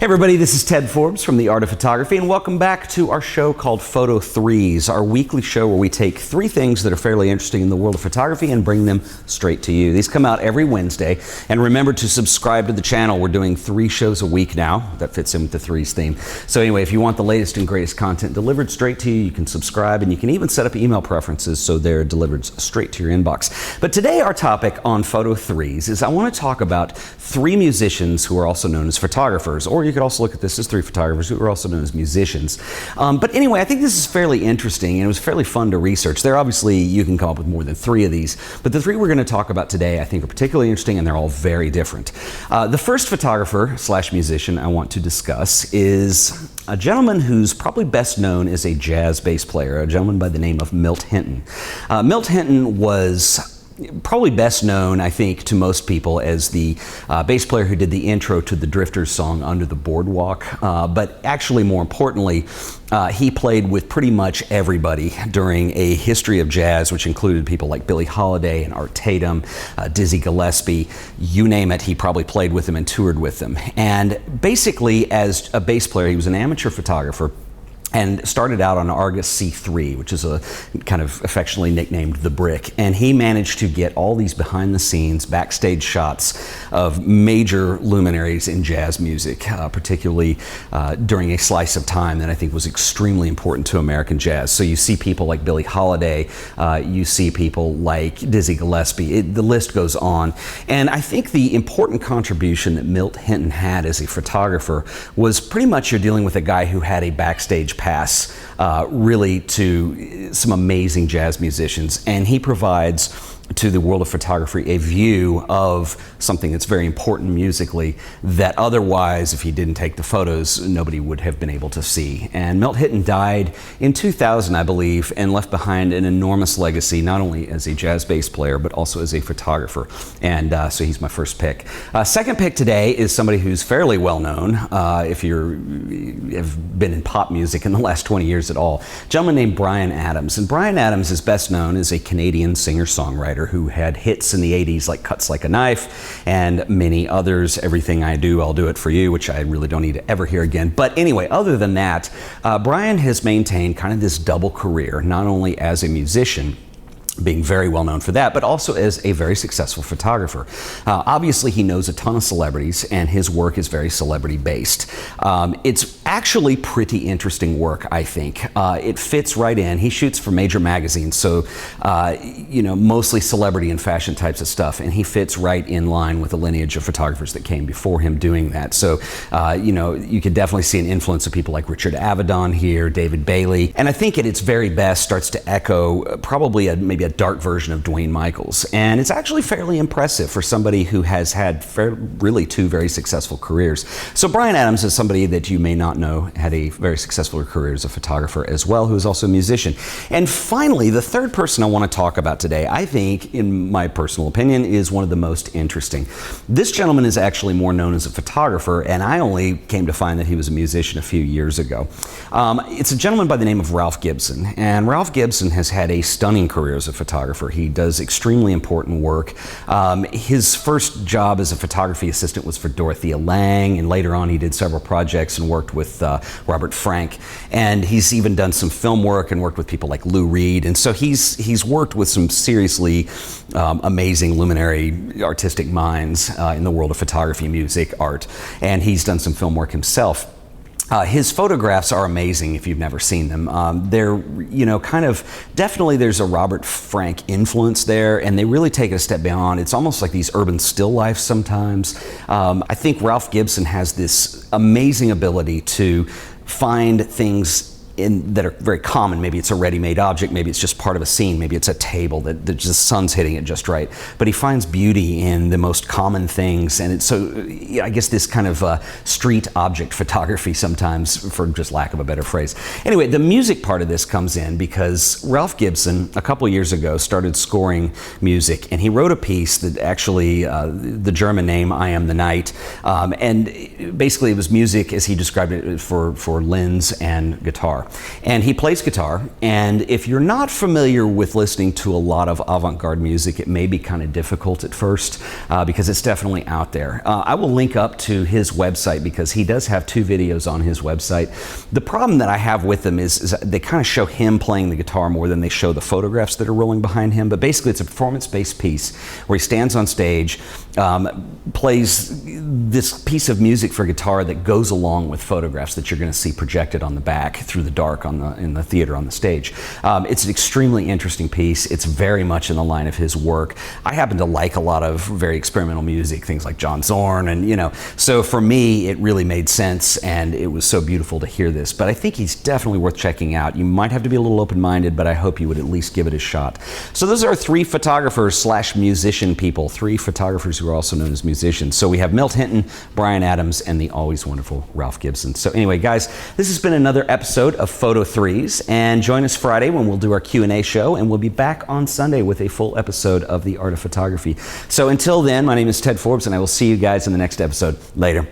Hey everybody, this is Ted Forbes from The Art of Photography, and welcome back to our show called Photo Threes, our weekly show where we take three things that are fairly interesting in the world of photography and bring them straight to you. These come out every Wednesday, and remember to subscribe to the channel. We're doing 3 shows a week now. That fits in with the Threes theme. So anyway, if you want the latest and greatest content delivered straight to you, you can subscribe, and you can even set up email preferences so they're delivered straight to your inbox. But today our topic on Photo Threes is I want to talk about 3 musicians who are also known as photographers, or you could also look at this as 3 photographers who are also known as musicians. But anyway, I think this is fairly interesting, and it was fairly fun to research. There obviously, you can come up with more than 3 of these, but the 3 we're going to talk about today I think are particularly interesting, and they're all very different. The first photographer slash musician I want to discuss is a gentleman who's probably best known as a jazz bass player, a gentleman by the name of Milt Hinton. Milt Hinton was probably best known, I think, to most people as the bass player who did the intro to the Drifters song Under the Boardwalk. But actually, more importantly, he played with pretty much everybody during a history of jazz, which included people like Billie Holiday and Art Tatum, Dizzy Gillespie, you name it, he probably played with them and toured with them. And basically, as a bass player, he was an amateur photographer and started out on Argus C3, which is a kind of affectionately nicknamed The Brick. And he managed to get all these behind the scenes, backstage shots of major luminaries in jazz music, particularly during a slice of time that I think was extremely important to American jazz. So you see people like Billie Holiday, you see people like Dizzy Gillespie, the list goes on. And I think the important contribution that Milt Hinton had as a photographer was pretty much you're dealing with a guy who had a backstage pass really to some amazing jazz musicians, and he provides to the world of photography a view of something that's very important musically that otherwise, if he didn't take the photos, nobody would have been able to see. And Milt Hinton died in 2000, I believe, and left behind an enormous legacy, not only as a jazz bass player, but also as a photographer. And so he's my first pick. Second pick today is somebody who's fairly well known, if you have been in pop music in the last 20 years at all. A gentleman named Bryan Adams. And Bryan Adams is best known as a Canadian singer-songwriter who had hits in the 80s like Cuts Like a Knife and many others. Everything I Do, I'll Do It For You, which I really don't need to ever hear again. But anyway, other than that, Bryan has maintained kind of this double career, not only as a musician, being very well known for that, but also as a very successful photographer. Obviously, he knows a ton of celebrities, and his work is very celebrity-based. It's actually pretty interesting work, I think. It fits right in. He shoots for major magazines, so mostly celebrity and fashion types of stuff, and he fits right in line with the lineage of photographers that came before him doing that. So, you could definitely see an influence of people like Richard Avedon here, David Bailey, and I think at its very best starts to echo probably maybe a dark version of Dwayne Michaels. And it's actually fairly impressive for somebody who has had really 2 very successful careers. So Bryan Adams is somebody that you may not know had a very successful career as a photographer as well, who is also a musician. And finally, the third person I want to talk about today, I think, in my personal opinion, is one of the most interesting. This gentleman is actually more known as a photographer, and I only came to find that he was a musician a few years ago. It's a gentleman by the name of Ralph Gibson, and Ralph Gibson has had a stunning career as a photographer. He does extremely important work. His first job as a photography assistant was for Dorothea Lange, and later on he did several projects and worked with Robert Frank. And he's even done some film work and worked with people like Lou Reed. And so he's worked with some seriously amazing luminary artistic minds in the world of photography, music, art. And he's done some film work himself. His photographs are amazing if you've never seen them. They're, definitely there's a Robert Frank influence there, and they really take it a step beyond. It's almost like these urban still lifes sometimes. I think Ralph Gibson has this amazing ability to find things that are very common. Maybe it's a ready-made object, maybe it's just part of a scene, maybe it's a table that the sun's hitting it just right. But he finds beauty in the most common things, and it's so, I guess this kind of street object photography sometimes, for just lack of a better phrase. Anyway, the music part of this comes in because Ralph Gibson, a couple years ago, started scoring music, and he wrote a piece that actually, the German name, I Am the Night, and basically it was music, as he described it, for Linz and guitar. guitar. And he plays guitar, and if you're not familiar with listening to a lot of avant-garde music, it may be kind of difficult at first because it's definitely out there. I will link up to his website because he does have 2 videos on his website. The problem that I have with them is they kind of show him playing the guitar more than they show the photographs that are rolling behind him. But basically it's a performance-based piece where he stands on stage, plays this piece of music for guitar that goes along with photographs that you're going to see projected on the back through the dark in the theater on the stage. It's an extremely interesting piece. It's very much in the line of his work. I happen to like a lot of very experimental music, things like John Zorn, and so for me it really made sense, and it was so beautiful to hear this. But I think he's definitely worth checking out. You might have to be a little open-minded, but I hope you would at least give it a shot. So those are 3 photographers / musician people, 3 photographers who are also known as musicians. So we have Milt Hinton, Brian Adams, and the always wonderful Ralph Gibson. So anyway, guys, this has been another episode of Photo Threes, and join us Friday when we'll do our Q&A show, and we'll be back on Sunday with a full episode of The Art of Photography. So until then, my name is Ted Forbes, and I will see you guys in the next episode. Later.